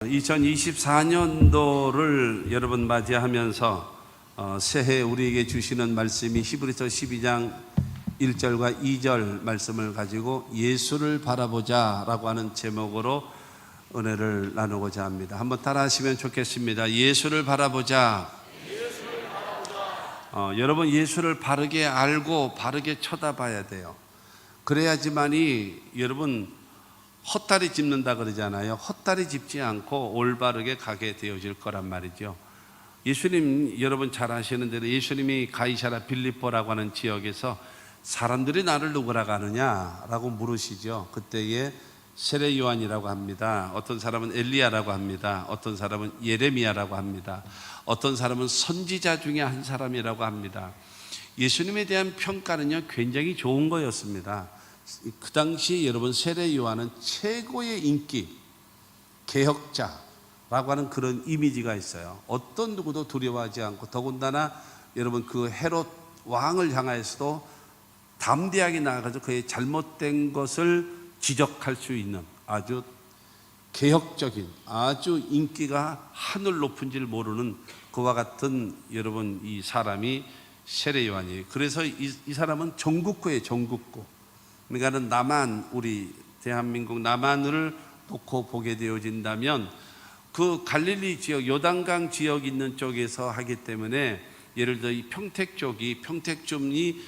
2024년도를 여러분 맞이하면서 새해 우리에게 주시는 말씀이 히브리서 12장 1절과 2절 말씀을 가지고 예수를 바라보자 라고 하는 제목으로 은혜를 나누고자 합니다. 한번 따라 하시면 좋겠습니다. 예수를 바라보자. 여러분, 예수를 바르게 알고 바르게 쳐다봐야 돼요. 그래야지만이 여러분 헛다리 짚는다 그러잖아요. 헛다리 짚지 않고 올바르게 가게 되어질 거란 말이죠. 예수님, 여러분 잘 아시는 대로 예수님이 가이사랴 빌립보라고 하는 지역에서 사람들이 나를 누구라고 하느냐라고 물으시죠. 그때에 세례 요한이라고 합니다. 어떤 사람은 엘리야라고 합니다. 어떤 사람은 예레미야라고 합니다. 어떤 사람은 선지자 중에 한 사람이라고 합니다. 예수님에 대한 평가는요 굉장히 좋은 거였습니다. 그 당시 여러분 세례 요한은 최고의 인기 개혁자라고 하는 그런 이미지가 있어요. 어떤 누구도 두려워하지 않고, 더군다나 여러분 그 헤롯 왕을 향하여서도 담대하게 나아가서 그의 잘못된 것을 지적할 수 있는 아주 개혁적인, 아주 인기가 하늘 높은 줄 모르는 그와 같은 여러분 이 사람이 세례 요한이에요. 그래서 이 사람은 전국구예요. 전국구. 그러니까는 남한, 우리 대한민국 남한을 놓고 보게 되어진다면 그 갈릴리 지역, 요단강 지역 있는 쪽에서 하기 때문에, 예를 들어 이 평택 쪽이, 평택쯤이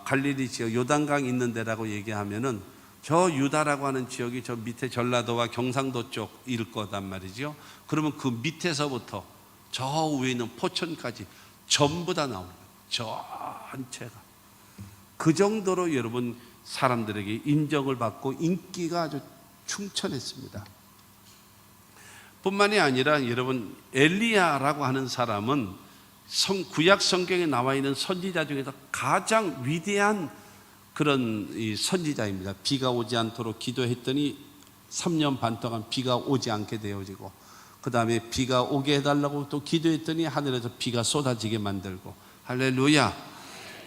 갈릴리 지역 요단강 있는 데라고 얘기하면은 저 유다라고 하는 지역이 저 밑에 전라도와 경상도 쪽일 거단 말이죠. 그러면 그 밑에서부터 저 위에 있는 포천까지 전부 다 나오는 거예요. 전체가. 그 정도로 여러분 사람들에게 인정을 받고 인기가 아주 충천했습니다. 뿐만이 아니라 여러분 엘리야라고 하는 사람은 구약 성경에 나와 있는 선지자 중에서 가장 위대한 그런 선지자입니다. 비가 오지 않도록 기도했더니 3년 반 동안 비가 오지 않게 되어지고, 그 다음에 비가 오게 해달라고 또 기도했더니 하늘에서 비가 쏟아지게 만들고, 할렐루야.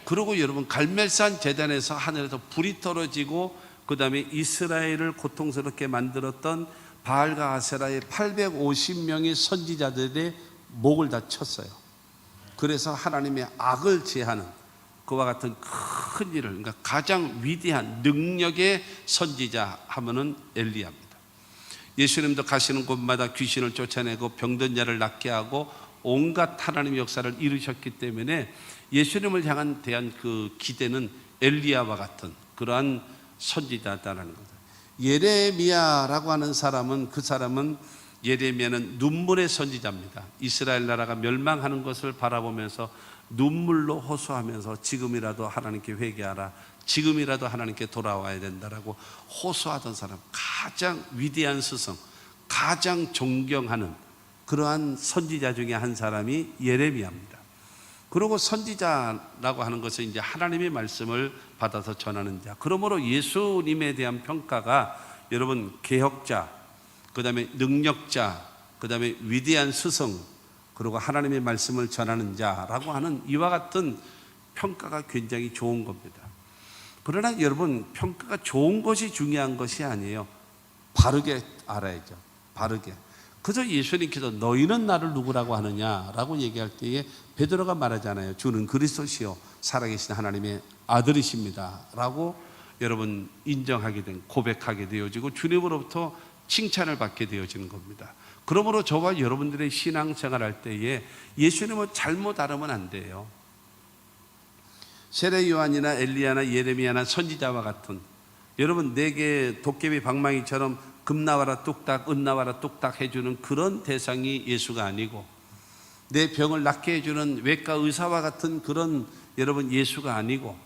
그리고 여러분 갈멜산 제단에서 하늘에서 불이 떨어지고, 그 다음에 이스라엘을 고통스럽게 만들었던 바알과 아세라의 850명의 선지자들의 목을 다 쳤어요. 그래서 하나님의 악을 제하는 그와 같은 큰 일을, 그러니까 가장 위대한 능력의 선지자 하면은 엘리야입니다. 예수님도 가시는 곳마다 귀신을 쫓아내고 병든 자를 낫게 하고 온갖 하나님의 역사를 이루셨기 때문에 예수님을 향한 대한 그 기대는 엘리야와 같은 그러한 선지자다라는 거죠. 예레미야라고 하는 사람은, 그 사람은 예레미야는 눈물의 선지자입니다. 이스라엘 나라가 멸망하는 것을 바라보면서 눈물로 호소하면서 지금이라도 하나님께 회개하라, 지금이라도 하나님께 돌아와야 된다라고 호소하던 사람, 가장 위대한 스승, 가장 존경하는 그러한 선지자 중에 한 사람이 예레미야입니다. 그리고 선지자라고 하는 것은 이제 하나님의 말씀을 받아서 전하는 자. 그러므로 예수님에 대한 평가가 여러분 개혁자, 그 다음에 능력자, 그 다음에 위대한 스승, 그리고 하나님의 말씀을 전하는 자라고 하는 이와 같은 평가가 굉장히 좋은 겁니다. 그러나 여러분 평가가 좋은 것이 중요한 것이 아니에요. 바르게 알아야죠. 바르게. 그저 예수님께서 너희는 나를 누구라고 하느냐라고 얘기할 때에 베드로가 말하잖아요. 주는 그리스도시요 살아계신 하나님의 아들이십니다 라고 여러분 인정하게 된, 고백하게 되어지고 주님으로부터 칭찬을 받게 되어지는 겁니다. 그러므로 저와 여러분들의 신앙생활 할 때에 예수님을 잘못 알으면 안 돼요. 세례 요한이나 엘리야나 예레미야나 선지자와 같은, 여러분 내게 도깨비 방망이처럼 금 나와라 뚝딱, 은 나와라 뚝딱 해주는 그런 대상이 예수가 아니고, 내 병을 낫게 해주는 외과 의사와 같은 그런 여러분 예수가 아니고,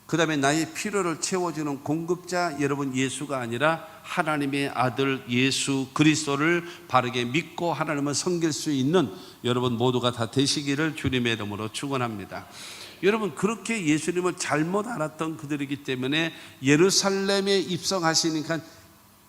그 다음에 나의 필요를 채워주는 공급자 여러분 예수가 아니라 하나님의 아들 예수 그리스도를 바르게 믿고 하나님을 섬길 수 있는 여러분 모두가 다 되시기를 주님의 이름으로 축원합니다. 여러분 그렇게 예수님을 잘못 알았던 그들이기 때문에 예루살렘에 입성하시니까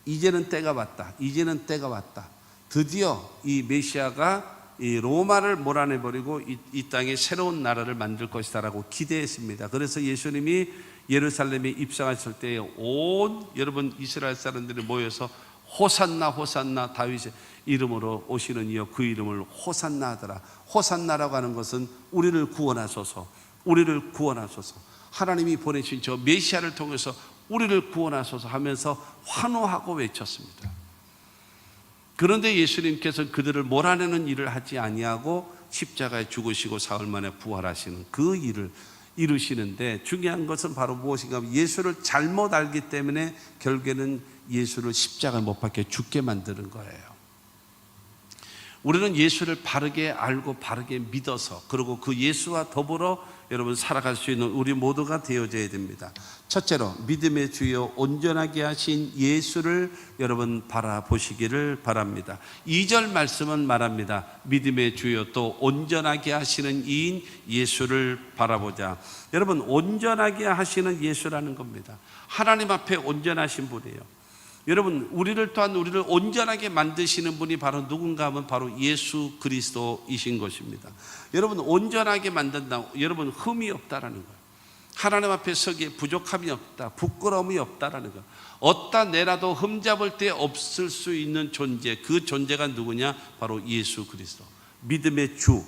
이제는 때가 왔다, 이제는 때가 왔다, 드디어 이 메시아가 이 로마를 몰아내버리고 이 땅에 새로운 나라를 만들 것이다 라고 기대했습니다. 그래서 예수님이 예루살렘에 입성하실 때에 온 여러분 이스라엘 사람들이 모여서 호산나 호산나 다윗의 이름으로 오시는 이여 그 이름을 호산나 하더라. 호산나라고 하는 것은 우리를 구원하소서, 우리를 구원하소서, 하나님이 보내신 저 메시아를 통해서 우리를 구원하소서 하면서 환호하고 외쳤습니다. 그런데 예수님께서 그들을 몰아내는 일을 하지 아니하고 십자가에 죽으시고 사흘 만에 부활하시는 그 일을 이루시는데, 중요한 것은 바로 무엇인가 하면 예수를 잘못 알기 때문에 결국에는 예수를 십자가에 못 박혀 죽게 만드는 거예요. 우리는 예수를 바르게 알고 바르게 믿어서, 그리고 그 예수와 더불어 여러분 살아갈 수 있는 우리 모두가 되어져야 됩니다. 첫째로 믿음의 주여 온전하게 하신 예수를 여러분 바라보시기를 바랍니다. 2절 말씀은 말합니다. 믿음의 주여 또 온전하게 하시는 이인 예수를 바라보자. 여러분, 온전하게 하시는 예수라는 겁니다. 하나님 앞에 온전하신 분이에요. 여러분, 우리를 온전하게 만드시는 분이 바로 누군가 하면 바로 예수 그리스도이신 것입니다. 여러분, 온전하게 만든다, 여러분 흠이 없다라는 거예요. 하나님 앞에 서기에 부족함이 없다, 부끄러움이 없다라는 거예요. 어디다 내라도 흠잡을 데 없을 수 있는 존재, 그 존재가 누구냐? 바로 예수 그리스도, 믿음의 주.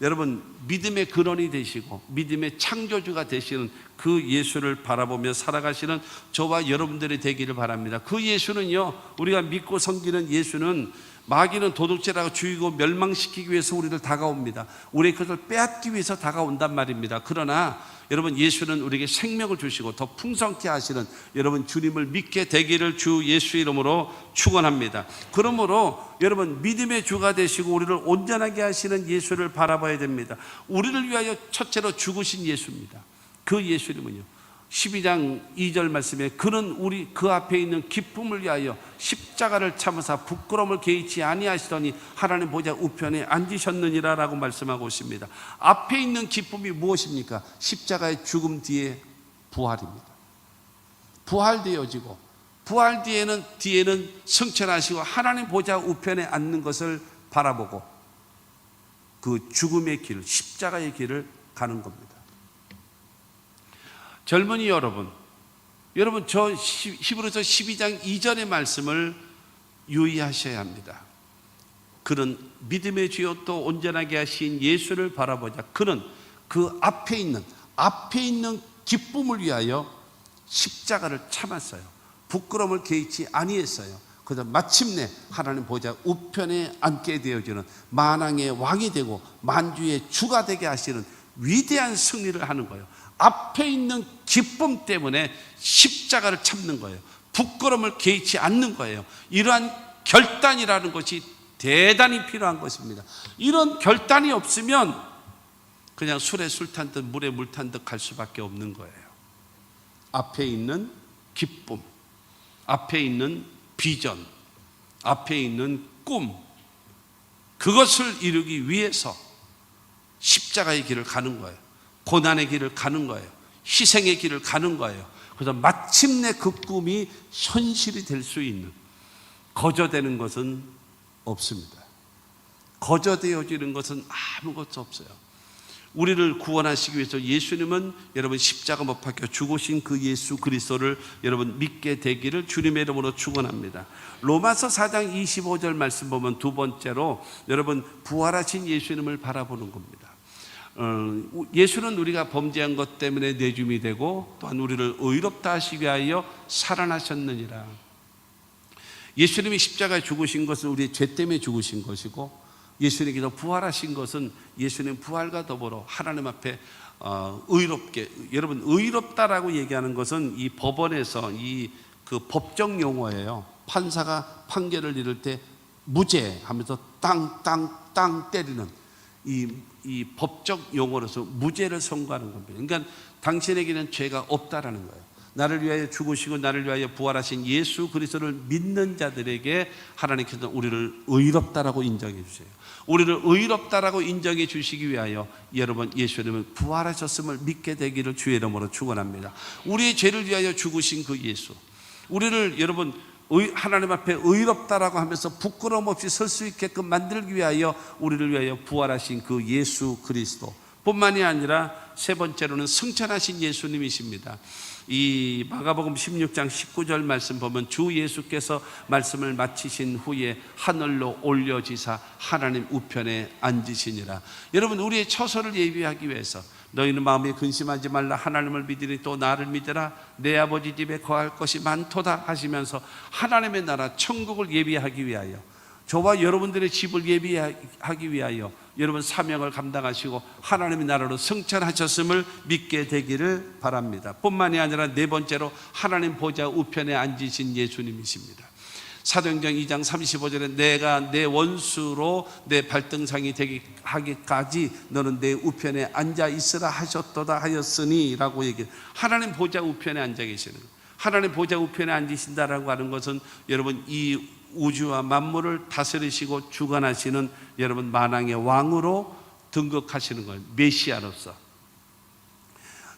여러분, 믿음의 근원이 되시고 믿음의 창조주가 되시는 그 예수를 바라보며 살아가시는 저와 여러분들이 되기를 바랍니다. 그 예수는요, 우리가 믿고 섬기는 예수는 마귀는 도둑질하고 죽이고 멸망시키기 위해서 우리를 다가옵니다. 우리의 것을 빼앗기 위해서 다가온단 말입니다. 그러나 여러분, 예수는 우리에게 생명을 주시고 더 풍성케 하시는 여러분 주님을 믿게 되기를 주 예수 이름으로 축원합니다. 그러므로 여러분, 믿음의 주가 되시고 우리를 온전하게 하시는 예수를 바라봐야 됩니다. 우리를 위하여 첫째로 죽으신 예수입니다. 그 예수님은요, 12장 2절 말씀에 그는 우리 그 앞에 있는 기쁨을 위하여 십자가를 참으사 부끄러움을 개의치 아니하시더니 하나님 보좌 우편에 앉으셨느니라 라고 말씀하고 있습니다. 앞에 있는 기쁨이 무엇입니까? 십자가의 죽음 뒤에 부활입니다. 부활되어지고 부활 뒤에는 승천하시고 하나님 보좌 우편에 앉는 것을 바라보고 그 죽음의 길, 십자가의 길을 가는 겁니다. 젊은이 여러분, 저 히브리서 12장 2절의 말씀을 유의하셔야 합니다. 그는 믿음의 주여 또 온전하게 하신 예수를 바라보자. 그는 그 앞에 있는 기쁨을 위하여 십자가를 참았어요. 부끄러움을 개의치 아니했어요. 그래서 마침내 하나님 보좌 우편에 앉게 되어지는 만왕의 왕이 되고 만주의 주가 되게 하시는 위대한 승리를 하는 거예요. 앞에 있는 기쁨 때문에 십자가를 참는 거예요. 부끄러움을 개의치 않는 거예요. 이러한 결단이라는 것이 대단히 필요한 것입니다. 이런 결단이 없으면 그냥 술에 술 탄 듯 물에 물 탄 듯 갈 수밖에 없는 거예요. 앞에 있는 기쁨, 앞에 있는 비전, 앞에 있는 꿈, 그것을 이루기 위해서 십자가의 길을 가는 거예요. 고난의 길을 가는 거예요. 희생의 길을 가는 거예요. 그래서 마침내 그 꿈이 현실이 될 수 있는, 거저되는 것은 없습니다. 거저되어지는 것은 아무것도 없어요. 우리를 구원하시기 위해서 예수님은 여러분 십자가 못 박혀 죽으신 그 예수 그리스도를 여러분 믿게 되기를 주님의 이름으로 축원합니다. 로마서 4장 25절 말씀 보면 두 번째로 여러분 부활하신 예수님을 바라보는 겁니다. 예수는 우리가 범죄한 것 때문에 내줌이 되고 또한 우리를 의롭다 하시기 위하여 살아나셨느니라. 예수님이 십자가에 죽으신 것은 우리의 죄 때문에 죽으신 것이고, 예수님께서 부활하신 것은 예수님 부활과 더불어 하나님 앞에 의롭게, 여러분 의롭다라고 얘기하는 것은 이 법원에서 그 법정 용어예요. 판사가 판결을 이룰 때 무죄 하면서 땅 때리는 이 법적 용어로서 무죄를 선고하는 겁니다. 그러니까 당신에게는 죄가 없다라는 거예요. 나를 위하여 죽으시고 나를 위하여 부활하신 예수 그리스도를 믿는 자들에게 하나님께서 우리를 의롭다라고 인정해 주세요. 우리를 의롭다라고 인정해 주시기 위하여 여러분 예수님은 부활하셨음을 믿게 되기를 주의 이름으로 축원합니다. 우리의 죄를 위하여 죽으신 그 예수, 우리를 여러분 하나님 앞에 의롭다라고 하면서 부끄러움 없이 설 수 있게끔 만들기 위하여 우리를 위하여 부활하신 그 예수 그리스도, 뿐만이 아니라 세 번째로는 승천하신 예수님이십니다. 이 마가복음 16장 19절 말씀 보면 주 예수께서 말씀을 마치신 후에 하늘로 올려지사 하나님 우편에 앉으시니라. 여러분, 우리의 처소를 예비하기 위해서 너희는 마음에 근심하지 말라, 하나님을 믿으니 또 나를 믿으라, 내 아버지 집에 거할 것이 많도다 하시면서 하나님의 나라 천국을 예비하기 위하여, 저와 여러분들의 집을 예비하기 위하여 여러분 사명을 감당하시고 하나님의 나라로 승천하셨음을 믿게 되기를 바랍니다. 뿐만이 아니라 네 번째로 하나님 보좌 우편에 앉으신 예수님이십니다. 사도행전 2장 35절에 내가 내 원수로 내 발등상이 되게 하기까지 너는 내 우편에 앉아 있으라 하셨도다 하였으니 라고 얘기해요. 하나님 보좌 우편에 앉아 계시는 거예요. 하나님 보좌 우편에 앉으신다라고 하는 것은 여러분 이 우주와 만물을 다스리시고 주관하시는 여러분 만왕의 왕으로 등극하시는 거예요. 메시아로서.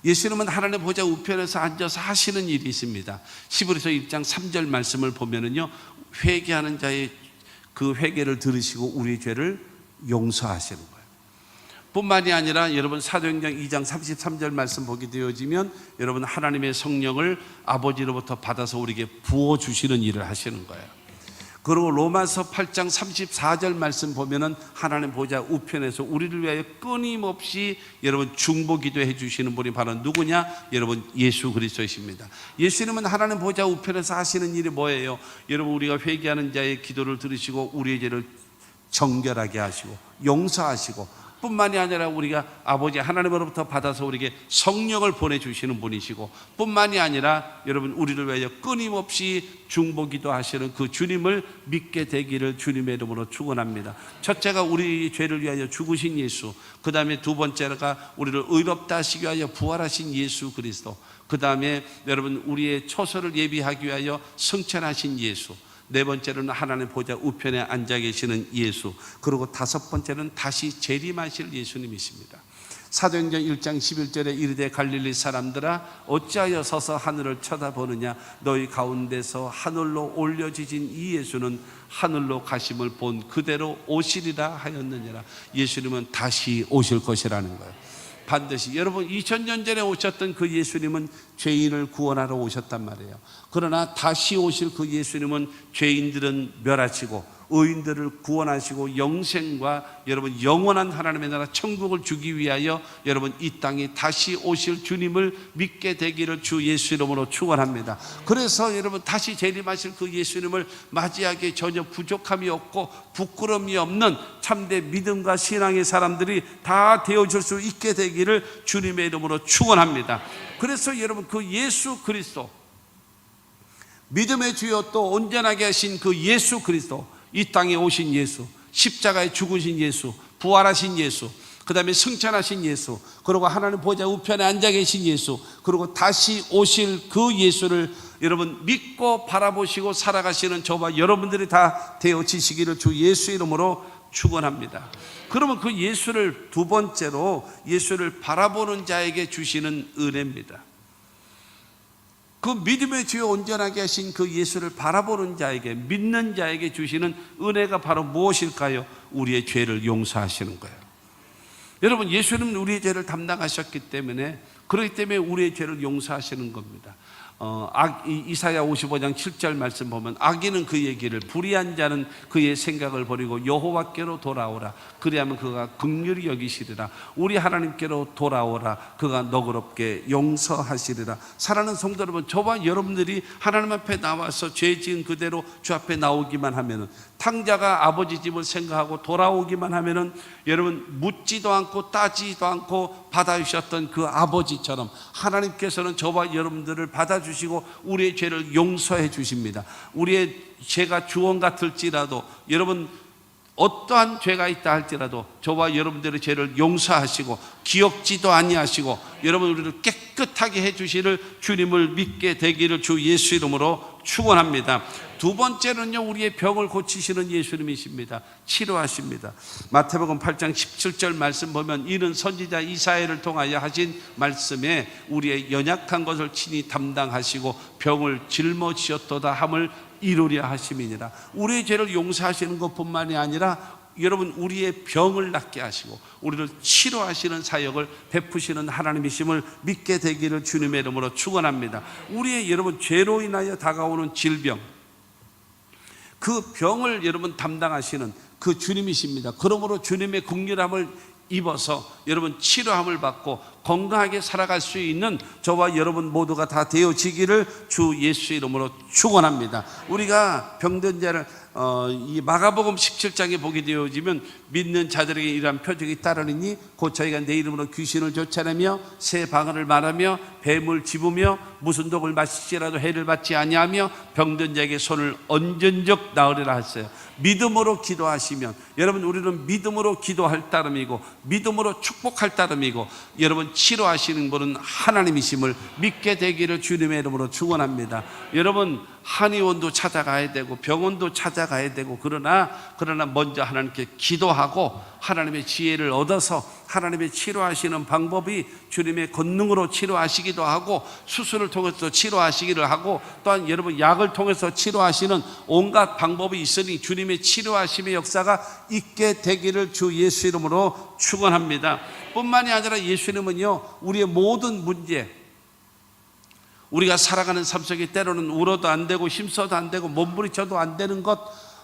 예수님은 하나님 보좌 우편에서 앉아서 하시는 일이 있습니다. 히브리서 1장 3절 말씀을 보면은요, 회개하는 자의 그 회개를 들으시고 우리 죄를 용서하시는 거예요. 뿐만이 아니라 여러분 사도행전 2장 33절 말씀 보게 되어지면 여러분 하나님의 성령을 아버지로부터 받아서 우리에게 부어주시는 일을 하시는 거예요. 그리고 로마서 8장 34절 말씀 보면은 하나님 보좌 우편에서 우리를 위하여 끊임없이 여러분 중보기도해 주시는 분이 바로 누구냐? 여러분 예수 그리스도이십니다. 예수님은 하나님 보좌 우편에서 하시는 일이 뭐예요? 여러분 우리가 회개하는 자의 기도를 들으시고 우리의 죄를 정결하게 하시고 용서하시고, 뿐만이 아니라 우리가 아버지 하나님으로부터 받아서 우리에게 성령을 보내주시는 분이시고, 뿐만이 아니라 여러분 우리를 위하여 끊임없이 중보기도 하시는 그 주님을 믿게 되기를 주님의 이름으로 축원합니다. 첫째가 우리 죄를 위하여 죽으신 예수, 그 다음에 두 번째가 우리를 의롭다 하시기 위하여 부활하신 예수 그리스도, 그 다음에 여러분 우리의 처소를 예비하기 위하여 승천하신 예수, 네 번째로는 하나님 보좌 우편에 앉아 계시는 예수, 그리고 다섯 번째는 다시 재림하실 예수님이십니다. 사도행전 1장 11절에 이르되 갈릴리 사람들아 어찌하여 서서 하늘을 쳐다보느냐, 너희 가운데서 하늘로 올려지신 이 예수는 하늘로 가심을 본 그대로 오시리라 하였느니라. 예수님은 다시 오실 것이라는 거예요. 반드시. 여러분 2000년 전에 오셨던 그 예수님은 죄인을 구원하러 오셨단 말이에요. 그러나 다시 오실 그 예수님은 죄인들은 멸하시고 의인들을 구원하시고 영생과 여러분 영원한 하나님의 나라 천국을 주기 위하여 여러분 이 땅에 다시 오실 주님을 믿게 되기를 주 예수 이름으로 축원합니다. 그래서 여러분 다시 재림하실 그 예수님을 맞이하기에 전혀 부족함이 없고 부끄러움이 없는 참된 믿음과 신앙의 사람들이 다 되어줄 수 있게 되기를 주님의 이름으로 축원합니다. 그래서 여러분 그 예수 그리스도, 믿음의 주여 또 온전하게 하신 그 예수 그리스도, 이 땅에 오신 예수, 십자가에 죽으신 예수, 부활하신 예수, 그 다음에 승천하신 예수, 그리고 하나님 보좌 우편에 앉아 계신 예수, 그리고 다시 오실 그 예수를 여러분 믿고 바라보시고 살아가시는 저와 여러분들이 다 되어지시기를 주 예수 이름으로 축원합니다. 그러면 그 예수를 두 번째로 예수를 바라보는 자에게 주시는 은혜입니다. 그 믿음의 주여 온전하게 하신 그 예수를 바라보는 자에게, 믿는 자에게 주시는 은혜가 바로 무엇일까요? 우리의 죄를 용서하시는 거예요. 여러분 예수님은 우리의 죄를 담당하셨기 때문에, 그렇기 때문에 우리의 죄를 용서하시는 겁니다. 이사야 55장 7절 말씀 보면 악인은 그의 길을, 불의한 자는 그의 생각을 버리고 여호와께로 돌아오라. 그리하면 그가 긍휼히 여기시리라. 우리 하나님께로 돌아오라. 그가 너그럽게 용서하시리라. 사랑하는 성도 여러분, 저와 여러분들이 하나님 앞에 나와서 죄 지은 그대로 주 앞에 나오기만 하면은, 탕자가 아버지 집을 생각하고 돌아오기만 하면은 여러분 묻지도 않고 따지도 않고 받아주셨던 그 아버지처럼 하나님께서는 저와 여러분들을 받아주시고 우리의 죄를 용서해 주십니다. 우리의 죄가 주원 같을지라도, 여러분 어떠한 죄가 있다 할지라도 저와 여러분들의 죄를 용서하시고 기억지도 아니하시고 여러분 우리를 깨끗하게 해주시를 주님을 믿게 되기를 주 예수 이름으로 축원합니다. 두 번째는요, 우리의 병을 고치시는 예수님이십니다. 치료하십니다. 마태복음 8장 17절 말씀 보면 이는 선지자 이사야를 통하여 하신 말씀에 우리의 연약한 것을 친히 담당하시고 병을 짊어지셨도다 함을 이루려 하심이니라. 우리의 죄를 용서하시는 것뿐만이 아니라 여러분 우리의 병을 낫게 하시고 우리를 치료하시는 사역을 베푸시는 하나님이심을 믿게 되기를 주님의 이름으로 축원합니다. 우리의 여러분 죄로 인하여 다가오는 질병, 그 병을 여러분 담당하시는 그 주님이십니다. 그러므로 주님의 긍휼함을 입어서 여러분 치료함을 받고 건강하게 살아갈 수 있는 저와 여러분 모두가 다 되어지기를 주 예수의 이름으로 축원합니다. 우리가 병든 자를 이 마가복음 17장에 보게 되어지면 믿는 자들에게 이러한 표적이 따르니 곧 저희가 내 이름으로 귀신을 쫓아내며 새 방언을 말하며 뱀을 집으며 무슨 독을 마실지라도 해를 받지 아니하며 병든 자에게 손을 얹은 적 나으리라 했어요. 믿음으로 기도하시면 여러분 우리는 믿음으로 기도할 따름이고 믿음으로 축복할 따름이고 여러분 치료하시는 분은 하나님이심을 믿게 되기를 주님의 이름으로 축원합니다. 여러분 한의원도 찾아가야 되고 병원도 찾아가야 되고 그러나 먼저 하나님께 기도하고 하나님의 지혜를 얻어서 하나님의 치료하시는 방법이 주님의 권능으로 치료하시기도 하고 수술을 통해서 치료하시기를 하고 또한 여러분 약을 통해서 치료하시는 온갖 방법이 있으니 주님의 치료하심의 역사가 있게 되기를 주 예수 이름으로 축원합니다. 뿐만이 아니라 예수님은요 우리의 모든 문제, 우리가 살아가는 삶 속에 때로는 울어도 안 되고 힘써도 안 되고 몸부림쳐도 안 되는 것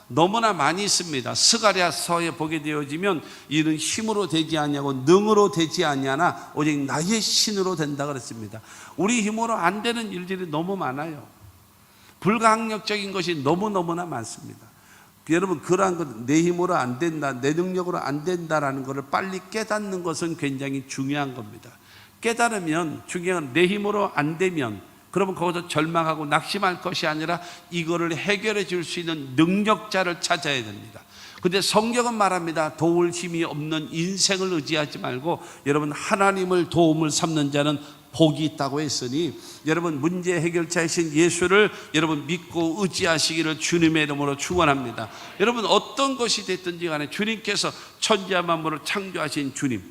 너무나 많이 있습니다. 스가랴서에 보게 되어지면 이는 힘으로 되지 아니하고 능으로 되지 아니하나 오직 나의 신으로 된다 그랬습니다. 우리 힘으로 안 되는 일들이 너무 많아요. 불가항력적인 것이 너무너무나 많습니다. 여러분 그러한 것, 내 힘으로 안 된다, 내 능력으로 안 된다라는 것을 빨리 깨닫는 것은 굉장히 중요한 겁니다. 깨달으면 중요한 건 내 힘으로 안 되면 그러면 거기서 절망하고 낙심할 것이 아니라 이거를 해결해 줄 수 있는 능력자를 찾아야 됩니다. 근데 성경은 말합니다. 도울 힘이 없는 인생을 의지하지 말고 여러분 하나님을 도움을 삼는 자는 복이 있다고 했으니 여러분 문제 해결자이신 예수를 여러분 믿고 의지하시기를 주님의 이름으로 축원합니다. 여러분 어떤 것이 됐든지 간에 주님께서 천지와 만물을 창조하신 주님,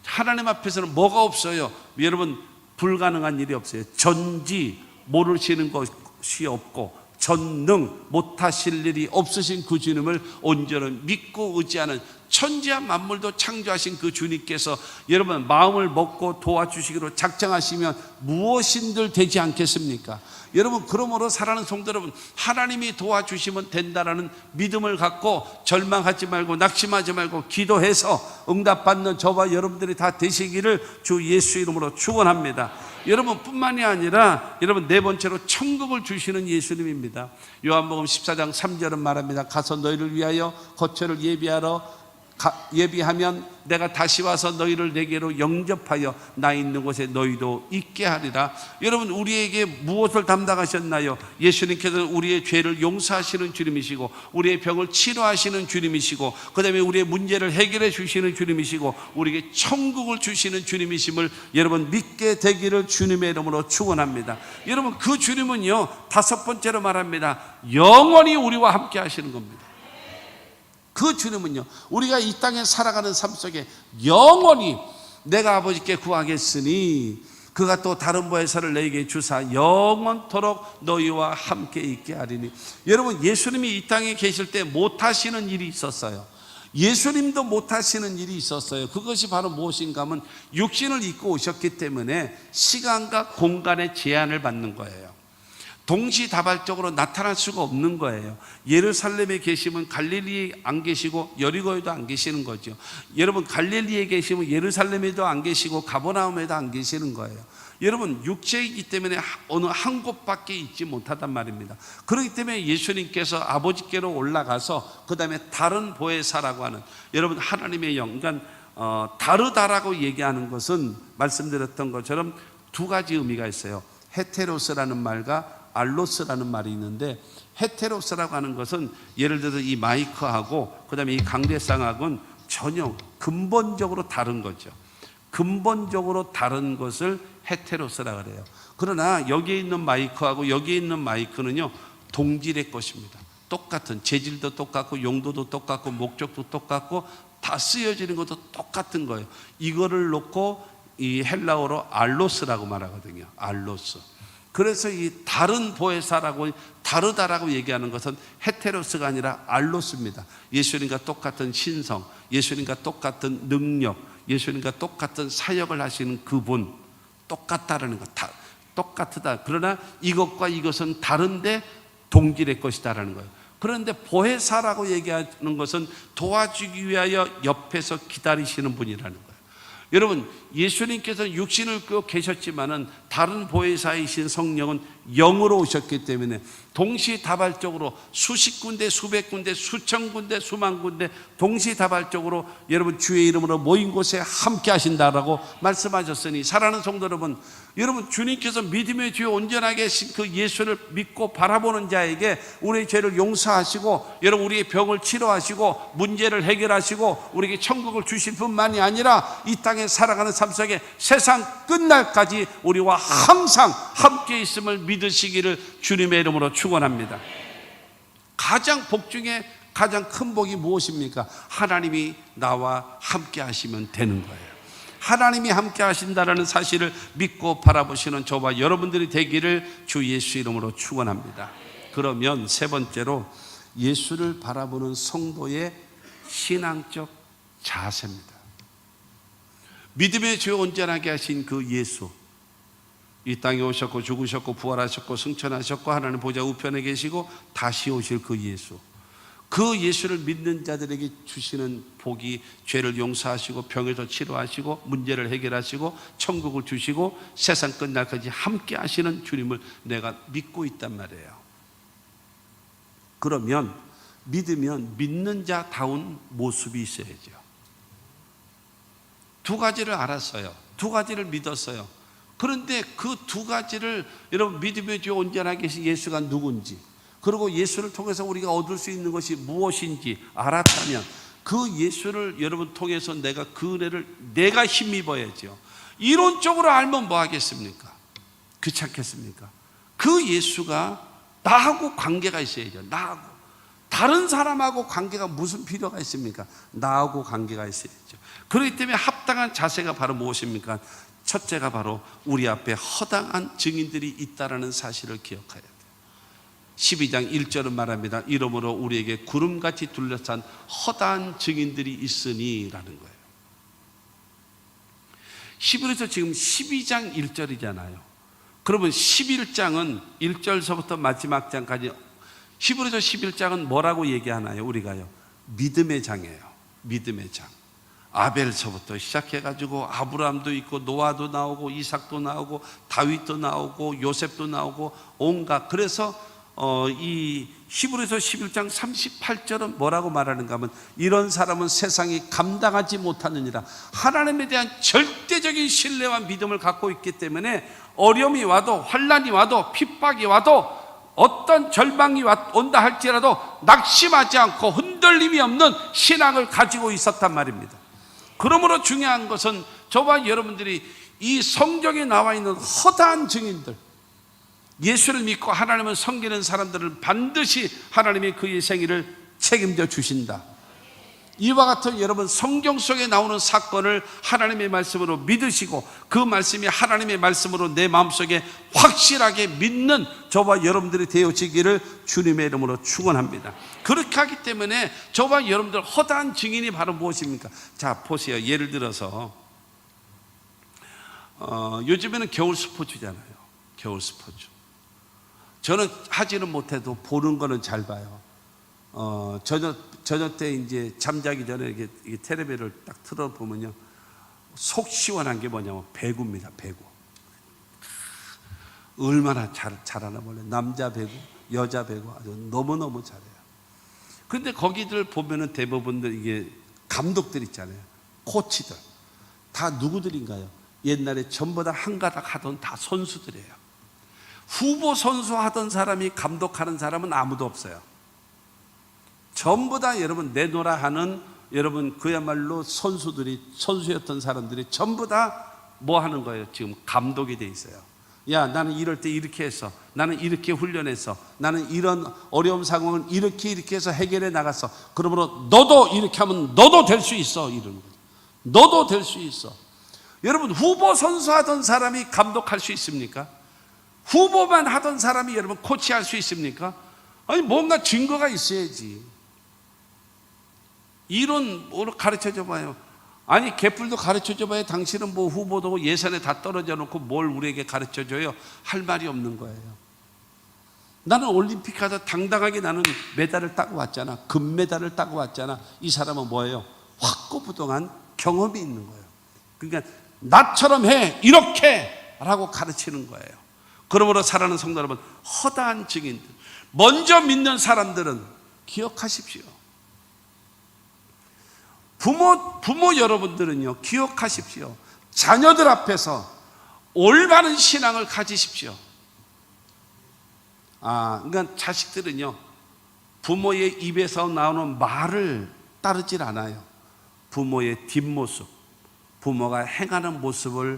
하나님 앞에서는 뭐가 없어요? 여러분 불가능한 일이 없어요. 전지 모르시는 것이 없고 전능 못하실 일이 없으신 그 주님을 온전히 믿고 의지하는 천지와 만물도 창조하신 그 주님께서 여러분 마음을 먹고 도와주시기로 작정하시면 무엇인들 되지 않겠습니까? 여러분 그러므로 사랑하는 성도 여러분, 하나님이 도와주시면 된다라는 믿음을 갖고 절망하지 말고 낙심하지 말고 기도해서 응답받는 저와 여러분들이 다 되시기를 주 예수 이름으로 축원합니다. 여러분 뿐만이 아니라 여러분 네 번째로 천국을 주시는 예수님입니다. 요한복음 14장 3절은 말합니다. 가서 너희를 위하여 거처를 예비하면 내가 다시 와서 너희를 내게로 영접하여 나 있는 곳에 너희도 있게 하리라. 여러분 우리에게 무엇을 담당하셨나요? 예수님께서는 우리의 죄를 용서하시는 주님이시고 우리의 병을 치료하시는 주님이시고 그 다음에 우리의 문제를 해결해 주시는 주님이시고 우리에게 천국을 주시는 주님이심을 여러분 믿게 되기를 주님의 이름으로 축원합니다. 여러분 그 주님은요 다섯 번째로 말합니다. 영원히 우리와 함께 하시는 겁니다. 그 주님은요 우리가 이 땅에 살아가는 삶 속에 영원히 내가 아버지께 구하겠으니 그가 또 다른 보혜사를 너희에게 주사 영원토록 너희와 함께 있게 하리니. 여러분 예수님이 이 땅에 계실 때 못하시는 일이 있었어요. 예수님도 못하시는 일이 있었어요. 그것이 바로 무엇인가 하면 육신을 입고 오셨기 때문에 시간과 공간의 제한을 받는 거예요. 동시다발적으로 나타날 수가 없는 거예요. 예루살렘에 계시면 갈릴리에 안 계시고 여리고에도 안 계시는 거죠. 여러분 갈릴리에 계시면 예루살렘에도 안 계시고 가버나움에도 안 계시는 거예요. 여러분 육체이기 때문에 어느 한 곳밖에 있지 못하단 말입니다. 그렇기 때문에 예수님께서 아버지께로 올라가서 그 다음에 다른 보혜사라고 하는 여러분 하나님의 영간 다르다라고 얘기하는 것은 말씀드렸던 것처럼 두 가지 의미가 있어요. 헤테로스라는 말과 알로스라는 말이 있는데 헤테로스라고 하는 것은 예를 들어서 이 마이크하고 그 다음에 이 강대상하고는 전혀 근본적으로 다른 거죠. 근본적으로 다른 것을 헤테로스라 그래요. 그러나 여기에 있는 마이크하고 여기에 있는 마이크는요 동질의 것입니다. 똑같은 재질도 똑같고 용도도 똑같고 목적도 똑같고 다 쓰여지는 것도 똑같은 거예요. 이거를 놓고 이 헬라어로 알로스라고 말하거든요. 알로스. 그래서 이 다른 보혜사라고, 다르다라고 얘기하는 것은 헤테로스가 아니라 알로스입니다. 예수님과 똑같은 신성, 예수님과 똑같은 능력, 예수님과 똑같은 사역을 하시는 그분, 똑같다라는 것, 다 똑같다. 그러나 이것과 이것은 다른데 동질의 것이다라는 거예요. 그런데 보혜사라고 얘기하는 것은 도와주기 위하여 옆에서 기다리시는 분이라는 거예요. 여러분, 예수님께서 육신을 입고 계셨지만은 다른 보혜사이신 성령은 영으로 오셨기 때문에 동시다발적으로 수십 군데, 수백 군데, 수천 군데, 수만 군데 동시다발적으로 여러분 주의 이름으로 모인 곳에 함께 하신다라고 말씀하셨으니, 사랑하는 성도 여러분, 여러분 주님께서 믿음의 주에 온전하게 계신 그 예수를 믿고 바라보는 자에게 우리의 죄를 용서하시고 여러분 우리의 병을 치료하시고 문제를 해결하시고 우리에게 천국을 주실 뿐만이 아니라 이 땅에 살아가는 삶 속에 세상 끝날까지 우리와 항상 함께 있음을 믿으시기를 주님의 이름으로 축원합니다. 가장 복 중에 가장 큰 복이 무엇입니까? 하나님이 나와 함께 하시면 되는 거예요. 하나님이 함께 하신다라는 사실을 믿고 바라보시는 저와 여러분들이 되기를 주 예수 이름으로 축원합니다. 그러면 세 번째로 예수를 바라보는 성도의 신앙적 자세입니다. 믿음의 주에 온전하게 하신 그 예수, 이 땅에 오셨고 죽으셨고 부활하셨고 승천하셨고 하나님 보좌 우편에 계시고 다시 오실 그 예수, 그 예수를 믿는 자들에게 주시는 복이 죄를 용서하시고 병에서 치료하시고 문제를 해결하시고 천국을 주시고 세상 끝날까지 함께 하시는 주님을 내가 믿고 있단 말이에요. 그러면 믿으면 믿는 자다운 모습이 있어야죠. 두 가지를 알았어요. 두 가지를 믿었어요. 그런데 그 두 가지를 여러분 믿음의 주에 온전하게 계신 예수가 누군지, 그리고 예수를 통해서 우리가 얻을 수 있는 것이 무엇인지 알았다면 그 예수를 여러분 통해서 내가 그 은혜를 내가 힘입어야죠. 이론적으로 알면 뭐 하겠습니까? 그렇지 않겠습니까? 그 예수가 나하고 관계가 있어야죠. 나하고. 다른 사람하고 관계가 무슨 필요가 있습니까? 나하고 관계가 있어야죠. 그렇기 때문에 합당한 자세가 바로 무엇입니까? 첫째가 바로 우리 앞에 허당한 증인들이 있다는 사실을 기억해야 돼요. 12장 1절은 말합니다. 이러므로 우리에게 구름같이 둘러싼 허다한 증인들이 있으니 라는 거예요. 히브리서 지금 12장 1절이잖아요. 그러면 11장은 1절서부터 마지막 장까지, 히브리서 11장은 뭐라고 얘기하나요? 우리가요, 믿음의 장이에요. 믿음의 장. 아벨서부터 시작해가지고 아브라함도 있고 노아도 나오고 이삭도 나오고 다윗도 나오고 요셉도 나오고 온갖, 그래서 이 히브리서 11장 38절은 뭐라고 말하는가 하면, 이런 사람은 세상이 감당하지 못하느니라. 하나님에 대한 절대적인 신뢰와 믿음을 갖고 있기 때문에 어려움이 와도 환난이 와도 핍박이 와도 어떤 절망이 온다 할지라도 낙심하지 않고 흔들림이 없는 신앙을 가지고 있었단 말입니다. 그러므로 중요한 것은 저와 여러분들이 이 성경에 나와 있는 허다한 증인들, 예수를 믿고 하나님을 섬기는 사람들은 반드시 하나님이 그의 생일을 책임져 주신다. 이와 같은 여러분 성경 속에 나오는 사건을 하나님의 말씀으로 믿으시고 그 말씀이 하나님의 말씀으로 내 마음속에 확실하게 믿는 저와 여러분들이 되어지기를 주님의 이름으로 축원합니다. 그렇게 하기 때문에 저와 여러분들 허다한 증인이 바로 무엇입니까? 자 보세요. 예를 들어서 요즘에는 겨울 스포츠잖아요. 겨울 스포츠. 저는 하지는 못해도 보는 거는 잘 봐요. 저녁 때 이제 잠자기 전에 이렇게 텔레비를 딱 틀어보면요, 속 시원한 게 뭐냐면 배구입니다. 배구. 얼마나 잘하나 몰라요. 남자 배구, 여자 배구 아주 너무너무 잘해요. 근데 거기들 보면은 대부분들 이게 감독들 있잖아요. 코치들. 다 누구들인가요? 옛날에 전부 다 한 가닥 하던 다 선수들이에요. 후보 선수 하던 사람이 감독하는 사람은 아무도 없어요. 전부 다 여러분 내노라 하는 여러분 그야말로 선수였던 사람들이 전부 다 뭐 하는 거예요? 지금 감독이 돼 있어요. 야, 나는 이럴 때 이렇게 했어. 나는 이렇게 훈련했어. 나는 이런 어려운 상황을 이렇게 해서 해결해 나갔어. 그러므로 너도 이렇게 하면 너도 될 수 있어. 이러는 거죠. 너도 될 수 있어. 여러분 후보 선수 하던 사람이 감독할 수 있습니까? 후보만 하던 사람이 여러분 코치할 수 있습니까? 아니 뭔가 증거가 있어야지. 이론으로 가르쳐줘 봐요. 아니 개뿔도 가르쳐줘 봐요. 당신은 뭐 후보도 예산에 다 떨어져 놓고 뭘 우리에게 가르쳐줘요? 할 말이 없는 거예요. 나는 올림픽 가서 당당하게 나는 메달을 따고 왔잖아. 금메달을 따고 왔잖아. 이 사람은 뭐예요? 확고부동한 경험이 있는 거예요. 그러니까 나처럼 해 이렇게 라고 가르치는 거예요. 그러므로 사랑하는 성도 여러분, 허다한 증인들, 먼저 믿는 사람들은 기억하십시오. 부모 여러분들은요, 기억하십시오. 자녀들 앞에서 올바른 신앙을 가지십시오. 그러니까 자식들은요, 부모의 입에서 나오는 말을 따르질 않아요. 부모의 뒷모습, 부모가 행하는 모습을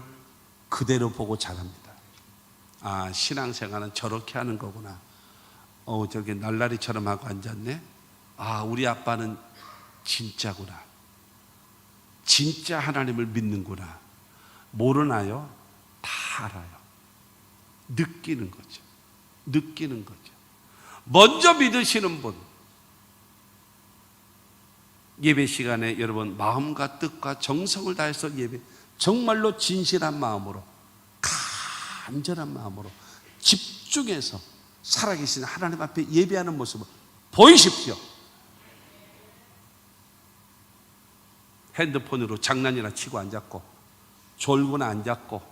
그대로 보고 자랍니다. 신앙생활은 저렇게 하는 거구나. 저기 날라리처럼 하고 앉았네. 우리 아빠는 진짜구나. 진짜 하나님을 믿는구나. 모르나요? 다 알아요. 느끼는 거죠. 느끼는 거죠. 먼저 믿으시는 분, 예배 시간에 여러분 마음과 뜻과 정성을 다해서 예배, 정말로 진실한 마음으로, 간절한 마음으로 집중해서 살아계신 하나님 앞에 예배하는 모습을 보이십시오. 핸드폰으로 장난이나 치고 앉았고 졸고나 앉았고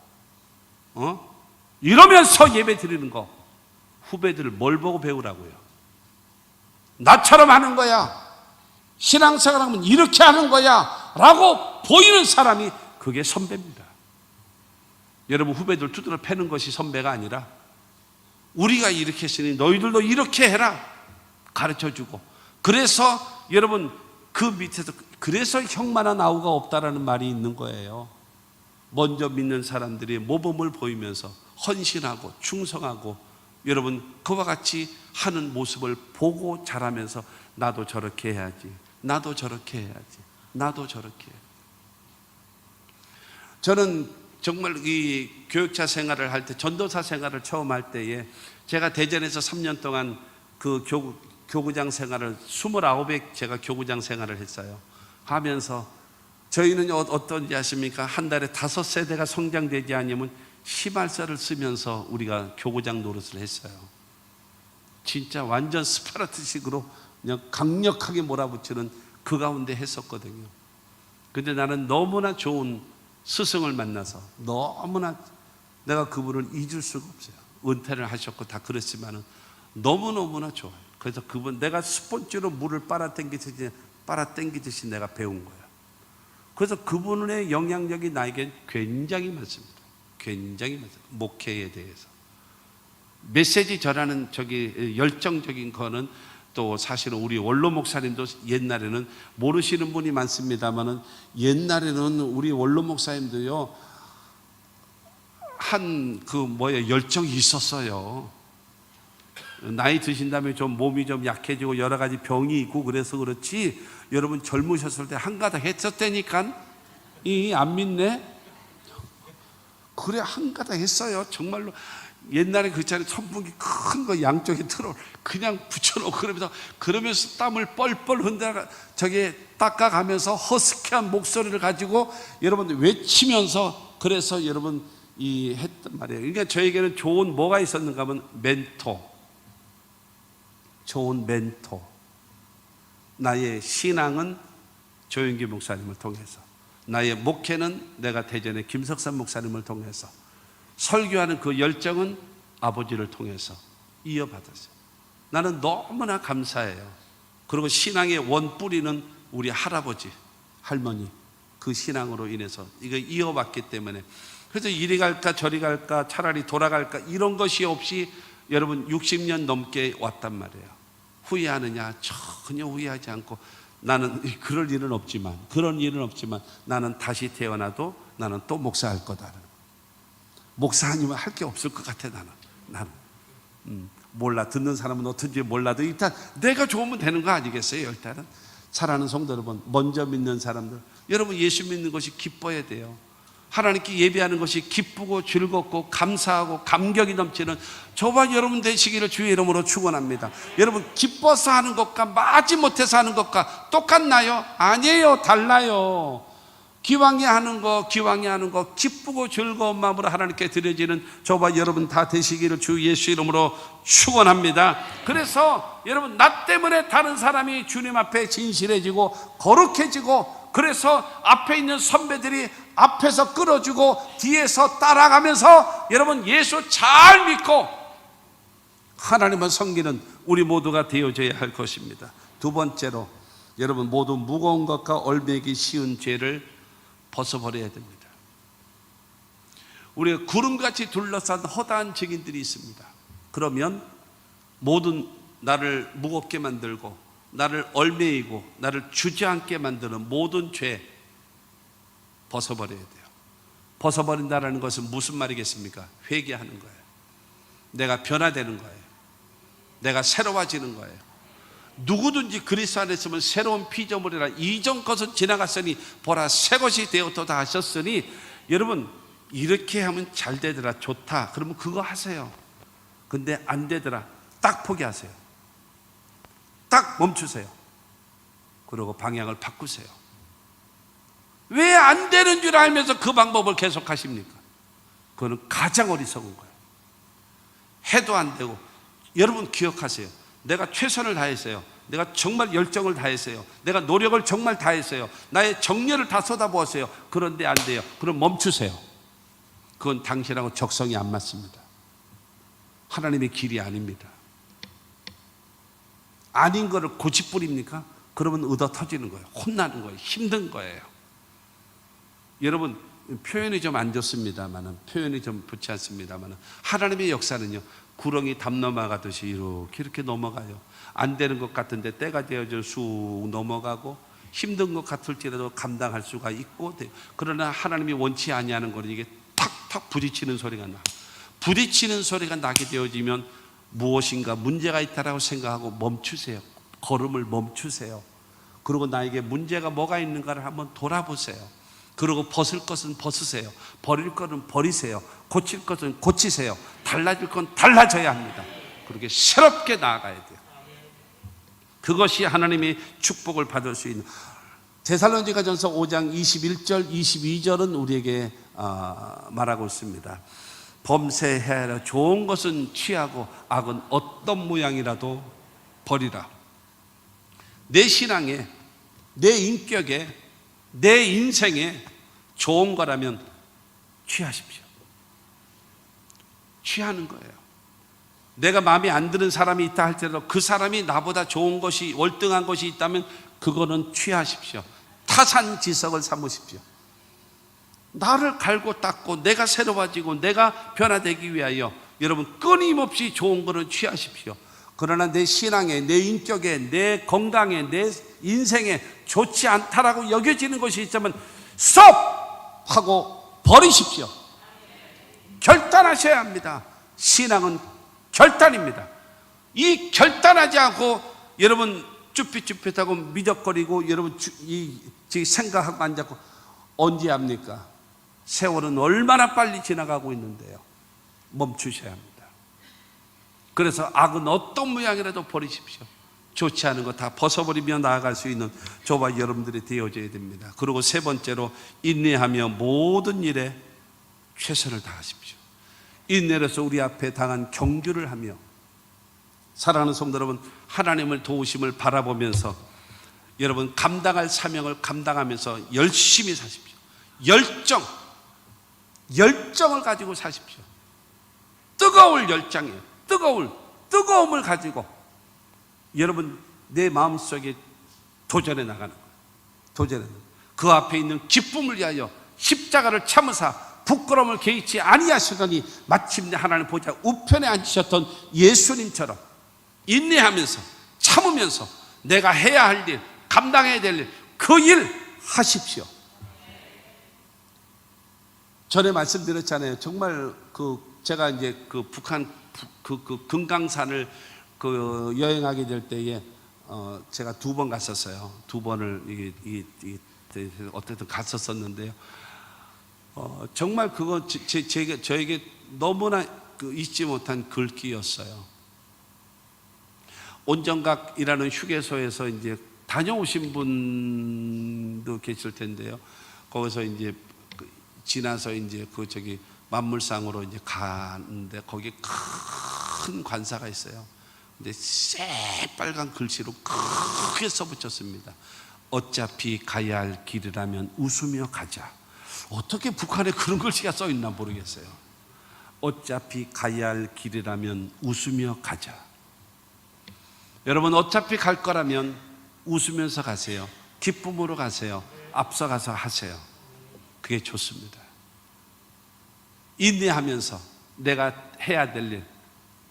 이러면서 예배 드리는 거, 후배들을 뭘 보고 배우라고요? 나처럼 하는 거야, 신앙생활하면 이렇게 하는 거야 라고 보이는 사람이 그게 선배입니다. 여러분, 후배들 두드러 패는 것이 선배가 아니라 우리가 이렇게 했으니 너희들도 이렇게 해라 가르쳐주고, 그래서 여러분 그 밑에서, 그래서 형만한 아우가 없다라는 말이 있는 거예요. 먼저 믿는 사람들이 모범을 보이면서 헌신하고 충성하고 여러분 그와 같이 하는 모습을 보고 자라면서 나도 저렇게 해야지, 나도 저렇게 해야지, 나도 저렇게 해야지. 저는 정말 이 교육자 생활을 할 때, 전도사 생활을 처음 할 때에 제가 대전에서 3년 동안 그 교구장 생활을 29회 제가 교구장 생활을 했어요. 하면서 저희는 어떤지 아십니까? 한 달에 5세대가 성장되지 않으면 시발서를 쓰면서 우리가 교구장 노릇을 했어요. 진짜 완전 스파르타식으로 그냥 강력하게 몰아붙이는 그 가운데 했었거든요. 근데 나는 너무나 좋은 스승을 만나서 너무나 내가 그분을 잊을 수가 없어요. 은퇴를 하셨고 다 그랬지만은 너무너무나 좋아요. 그래서 그분, 내가 스폰지로 물을 빨아당기듯이 내가 배운 거예요. 그래서 그분의 영향력이 나에게 굉장히 많습니다. 굉장히 많습니다. 목회에 대해서. 메시지 전하는 열정적인 거는 또 사실은 우리 원로 목사님도 옛날에는 모르시는 분이 많습니다만은 옛날에는 우리 원로 목사님도요, 열정이 있었어요. 나이 드신 다음에 좀 몸이 좀 약해지고 여러 가지 병이 있고 그래서 그렇지, 여러분 젊으셨을 때 한가닥 했었다니까. 안 믿네? 그래, 한가닥 했어요. 정말로. 옛날에 그 자리에 선풍기 큰 거 양쪽에 틀어 그냥 붙여놓고 그러면서 땀을 뻘뻘 흔들어 닦아가면서 허스키한 목소리를 가지고 여러분 외치면서, 그래서 여러분 했단 말이에요. 그러니까 저에게는 좋은 뭐가 있었는가 하면 좋은 멘토. 나의 신앙은 조영기 목사님을 통해서, 나의 목회는 내가 대전의 김석삼 목사님을 통해서, 설교하는 그 열정은 아버지를 통해서 이어받았어요. 나는 너무나 감사해요. 그리고 신앙의 원뿌리는 우리 할아버지, 할머니 그 신앙으로 인해서 이거 이어받기 때문에, 그래서 이리 갈까 저리 갈까 차라리 돌아갈까 이런 것이 없이 여러분 60년 넘게 왔단 말이에요. 후회하느냐? 전혀 후회하지 않고, 나는 그런 일은 없지만 나는 다시 태어나도 나는 또 목사할 거다. 목사 아니면 할 게 없을 것 같아. 나는 몰라, 듣는 사람은 어떤지 몰라도 일단 내가 좋으면 되는 거 아니겠어요? 일단은 사랑하는 성도 여러분, 먼저 믿는 사람들, 여러분 예수 믿는 것이 기뻐야 돼요. 하나님께 예배하는 것이 기쁘고 즐겁고 감사하고 감격이 넘치는 저와 여러분 되시기를 주의 이름으로 축원합니다. 여러분, 기뻐서 하는 것과 마지못해서 하는 것과 똑같나요? 아니에요. 달라요. 기왕에 하는 거 기쁘고 즐거운 마음으로 하나님께 드려지는 저와 여러분 다 되시기를 주 예수 이름으로 축원합니다. 그래서 여러분, 나 때문에 다른 사람이 주님 앞에 진실해지고 거룩해지고, 그래서 앞에 있는 선배들이 앞에서 끌어주고 뒤에서 따라가면서 여러분 예수 잘 믿고 하나님을 섬기는 우리 모두가 되어져야 할 것입니다. 두 번째로, 여러분 모두 무거운 것과 얼매기 쉬운 죄를 벗어버려야 됩니다. 우리가 구름같이 둘러싼 허다한 증인들이 있습니다. 그러면 모든 나를 무겁게 만들고 나를 얼매이고 나를 주저앉게 만드는 모든 죄 벗어버려야 돼요. 벗어버린다는 것은 무슨 말이겠습니까? 회개하는 거예요. 내가 변화되는 거예요. 내가 새로워지는 거예요. 누구든지 그리스도 안에 있으면 새로운 피조물이라, 이전 것은 지나갔으니 보라 새 것이 되었도다 하셨으니, 여러분 이렇게 하면 잘 되더라, 좋다, 그러면 그거 하세요. 근데 안 되더라, 딱 포기하세요. 딱 멈추세요. 그리고 방향을 바꾸세요. 왜 안 되는 줄 알면서 그 방법을 계속 하십니까? 그거는 가장 어리석은 거예요. 해도 안 되고. 여러분 기억하세요. 내가 최선을 다했어요. 내가 정말 열정을 다했어요. 내가 노력을 정말 다했어요. 나의 정열을 다 쏟아부었어요. 그런데 안 돼요. 그럼 멈추세요. 그건 당신하고 적성이 안 맞습니다. 하나님의 길이 아닙니다. 아닌 거를 고집부립니까? 그러면 얻어 터지는 거예요. 혼나는 거예요. 힘든 거예요. 여러분, 표현이 좀 안 좋습니다만은, 표현이 좀 좋지 않습니다만은, 하나님의 역사는요, 구렁이 담 넘어가듯이 이렇게 넘어가요. 안 되는 것 같은데 때가 되어져 쑥 넘어가고, 힘든 것 같을지라도 감당할 수가 있고 돼요. 그러나 하나님이 원치 아니하는 거는 이게 탁탁 부딪히는 소리가 나. 부딪히는 소리가 나게 되어지면 무엇인가 문제가 있다라고 생각하고 멈추세요. 걸음을 멈추세요. 그리고 나에게 문제가 뭐가 있는가를 한번 돌아보세요. 그리고 벗을 것은 벗으세요. 버릴 것은 버리세요. 고칠 것은 고치세요. 달라질 건 달라져야 합니다. 그렇게 새롭게 나아가야 돼요. 그것이 하나님의 축복을 받을 수 있는. 데살로니가전서 5장 21절 22절은 우리에게 말하고 있습니다. 범세해라. 좋은 것은 취하고 악은 어떤 모양이라도 버리라. 내 신앙에, 내 인격에, 내 인생에 좋은 거라면 취하십시오. 취하는 거예요. 내가 마음에 안 드는 사람이 있다 할지라도 그 사람이 나보다 좋은 것이, 월등한 것이 있다면 그거는 취하십시오. 타산지석을 삼으십시오. 나를 갈고 닦고 내가 새로워지고 내가 변화되기 위하여 여러분 끊임없이 좋은 거는 취하십시오. 그러나 내 신앙에, 내 인격에, 내 건강에, 내 인생에 좋지 않다라고 여겨지는 것이 있다면 스톱! 하고 버리십시오. 결단하셔야 합니다. 신앙은 결단입니다. 이 결단하지 않고 여러분 쭈삣쭈삣하고 미적거리고 여러분 생각하고 앉았고 언제 합니까? 세월은 얼마나 빨리 지나가고 있는데요. 멈추셔야 합니다. 그래서 악은 어떤 모양이라도 버리십시오. 좋지 않은 거 다 벗어버리며 나아갈 수 있는 저와 여러분들이 되어져야 됩니다. 그리고 세 번째로, 인내하며 모든 일에 최선을 다하십시오. 인내로서 우리 앞에 당한 경주를 하며, 사랑하는 성도 여러분, 하나님을 도우심을 바라보면서 여러분 감당할 사명을 감당하면서 열심히 사십시오. 열정을 가지고 사십시오. 뜨거울 열정이에요. 뜨거움을 가지고 여러분 내 마음속에 도전해 나가는 거예요. 그 앞에 있는 기쁨을 위하여 십자가를 참으사 부끄러움을 개의치 아니하시더니 마침내 하나님 보좌 우편에 앉으셨던 예수님처럼 인내하면서 참으면서 내가 해야 할 일, 감당해야 될 일, 그 일 하십시오. 전에 말씀드렸잖아요. 정말 제가 이제 북한 금강산을 여행하게 될 때에 제가 2번 갔었어요. 2번을 어쨌든 갔었었는데요. 정말 그거 저에게 너무나 잊지 못한 글귀였어요. 온정각이라는 휴게소에서 이제 다녀오신 분도 계실 텐데요. 거기서 이제 지나서 이제 만물상으로 이제 가는데 거기에 큰 관사가 있어요. 근데 새빨간 글씨로 크게 써붙였습니다. 어차피 가야 할 길이라면 웃으며 가자. 어떻게 북한에 그런 글씨가 써 있나 모르겠어요. 어차피 가야 할 길이라면 웃으며 가자. 여러분, 어차피 갈 거라면 웃으면서 가세요. 기쁨으로 가세요. 앞서가서 하세요. 그게 좋습니다. 인내하면서 내가 해야 될 일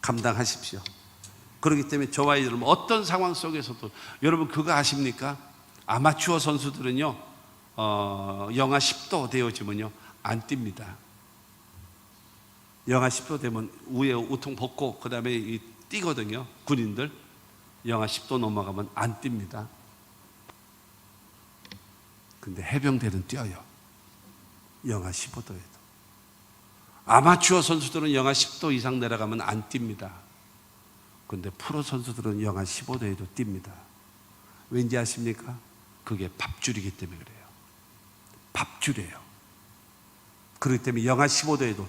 감당하십시오. 그렇기 때문에 저와 여러분 어떤 상황 속에서도, 여러분 그거 아십니까? 아마추어 선수들은요 영하 10도 되어지면요 안 뜁니다. 영하 10도 되면 위에 우통 벗고 그 다음에 뛰거든요. 군인들 영하 10도 넘어가면 안 뜁니다. 근데 해병대는 뛰어요. 영하 15도에도. 아마추어 선수들은 영하 10도 이상 내려가면 안 뜁니다. 근데 프로 선수들은 영하 15도에도 뜁니다. 왠지 아십니까? 그게 밥줄이기 때문에 그래요. 밥줄이에요. 그렇기 때문에 영하 15도에도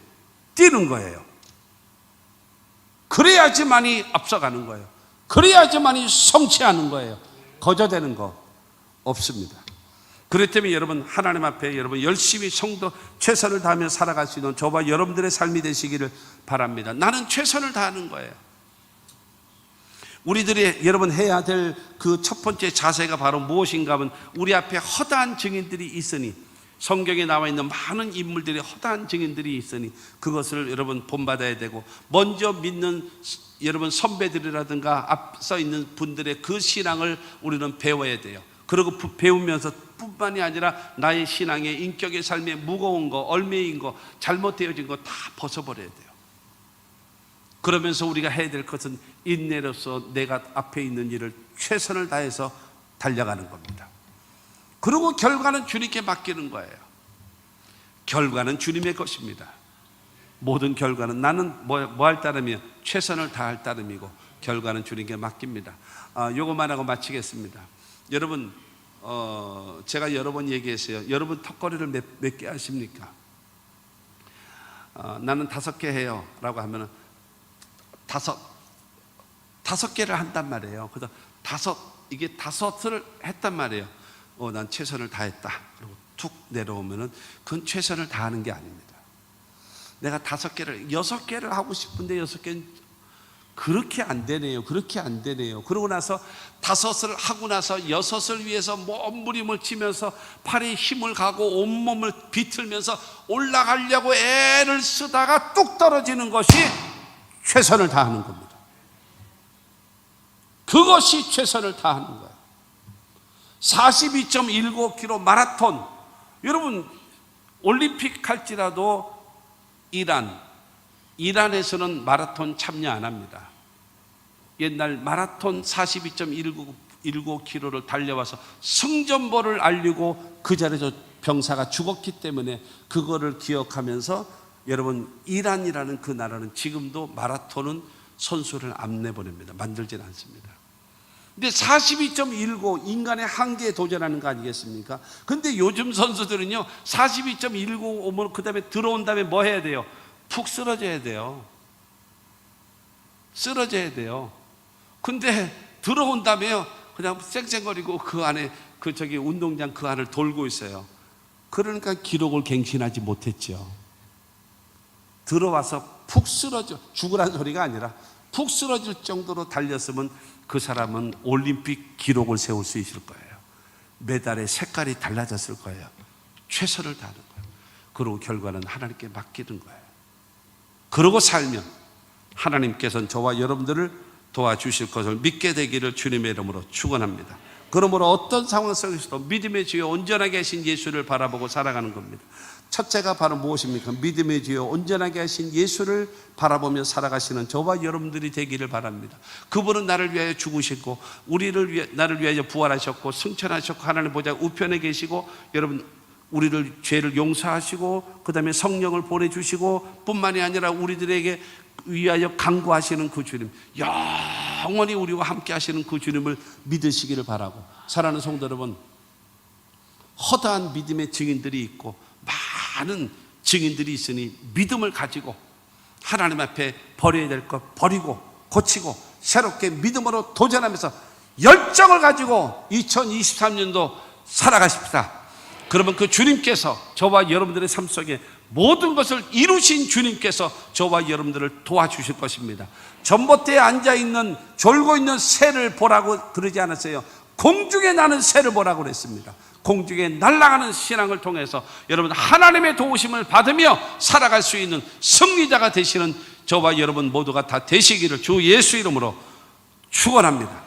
뛰는 거예요. 그래야지만이 앞서가는 거예요. 그래야지만이 성취하는 거예요. 거저되는 거 없습니다. 그렇기 때문에 여러분 하나님 앞에 여러분 열심히 성도 최선을 다하며 살아갈 수 있는 저와 여러분들의 삶이 되시기를 바랍니다. 나는 최선을 다하는 거예요. 우리들이 여러분 해야 될 그 첫 번째 자세가 바로 무엇인가 하면, 우리 앞에 허다한 증인들이 있으니, 성경에 나와 있는 많은 인물들이 허다한 증인들이 있으니 그것을 여러분 본받아야 되고, 먼저 믿는 여러분 선배들이라든가 앞서 있는 분들의 그 신앙을 우리는 배워야 돼요. 그리고 배우면서 뿐만이 아니라 나의 신앙의 인격의 삶에 무거운 거, 얼매인 거, 잘못되어진 거 다 벗어버려야 돼요. 그러면서 우리가 해야 될 것은 인내로서 내가 앞에 있는 일을 최선을 다해서 달려가는 겁니다. 그리고 결과는 주님께 맡기는 거예요. 결과는 주님의 것입니다. 모든 결과는 나는 뭐 할 따름이요? 최선을 다할 따름이고, 결과는 주님께 맡깁니다. 요것만 하고 마치겠습니다. 여러분, 제가 여러 번 얘기했어요. 여러분 턱걸이를 몇 개 하십니까? 나는 5개 해요 라고 하면은 다섯 개를 한단 말이에요. 그래서 이게 5을 했단 말이에요. 난 최선을 다했다. 그리고 툭 내려오면은 그건 최선을 다하는 게 아닙니다. 내가 6개를 하고 싶은데 6개는 그렇게 안 되네요. 그러고 나서 5을 하고 나서 6을 위해서 몸부림을 치면서 팔에 힘을 가고 온몸을 비틀면서 올라가려고 애를 쓰다가 뚝 떨어지는 것이 최선을 다하는 겁니다. 그것이 최선을 다하는 거예요. 42.19km 마라톤. 여러분 올림픽 할지라도 이란에서는 마라톤 참여 안 합니다. 옛날 마라톤 42.19km를 달려와서 승전보를 알리고 그 자리에서 병사가 죽었기 때문에 그거를 기억하면서, 여러분 이란이라는 그 나라는 지금도 마라톤은 선수를 안 내보냅니다. 만들지는 않습니다. 근데 42.19 인간의 한계에 도전하는 거 아니겠습니까? 근데 요즘 선수들은요 42.19 오면 그 다음에 들어온 다음에 뭐 해야 돼요? 푹 쓰러져야 돼요. 근데 들어온 다음에요 그냥 쌩쌩거리고 그 안에 운동장 그 안을 돌고 있어요. 그러니까 기록을 갱신하지 못했죠. 들어와서 푹 쓰러져, 죽으라는 소리가 아니라 푹 쓰러질 정도로 달렸으면 그 사람은 올림픽 기록을 세울 수 있을 거예요. 메달의 색깔이 달라졌을 거예요. 최선을 다하는 거예요. 그리고 결과는 하나님께 맡기는 거예요. 그러고 살면 하나님께서는 저와 여러분들을 도와주실 것을 믿게 되기를 주님의 이름으로 축원합니다. 그러므로 어떤 상황 속에서도 믿음의 주여 온전하게 하신 예수를 바라보고 살아가는 겁니다. 첫째가 바로 무엇입니까? 믿음의 주여 온전하게 하신 예수를 바라보며 살아가시는 저와 여러분들이 되기를 바랍니다. 그분은 나를 위하여 죽으시고 나를 위하여 부활하셨고 승천하셨고 하나님 보좌 우편에 계시고, 여러분 우리를 죄를 용서하시고 그 다음에 성령을 보내주시고 뿐만이 아니라 우리들에게 위하여 간구하시는 그 주님, 영원히 우리와 함께 하시는 그 주님을 믿으시기를 바라고, 사랑하는 성도 여러분, 허다한 믿음의 증인들이 있고 많은 증인들이 있으니 믿음을 가지고 하나님 앞에 버려야 될 것 버리고 고치고 새롭게 믿음으로 도전하면서 열정을 가지고 2023년도 살아가십시다. 그러면 그 주님께서 저와 여러분들의 삶 속에 모든 것을 이루신 주님께서 저와 여러분들을 도와주실 것입니다. 전봇대에 앉아있는 졸고 있는 새를 보라고 그러지 않았어요. 공중에 나는 새를 보라고 그랬습니다. 공중에 날아가는 신앙을 통해서 여러분 하나님의 도우심을 받으며 살아갈 수 있는 승리자가 되시는 저와 여러분 모두가 다 되시기를 주 예수 이름으로 축원합니다.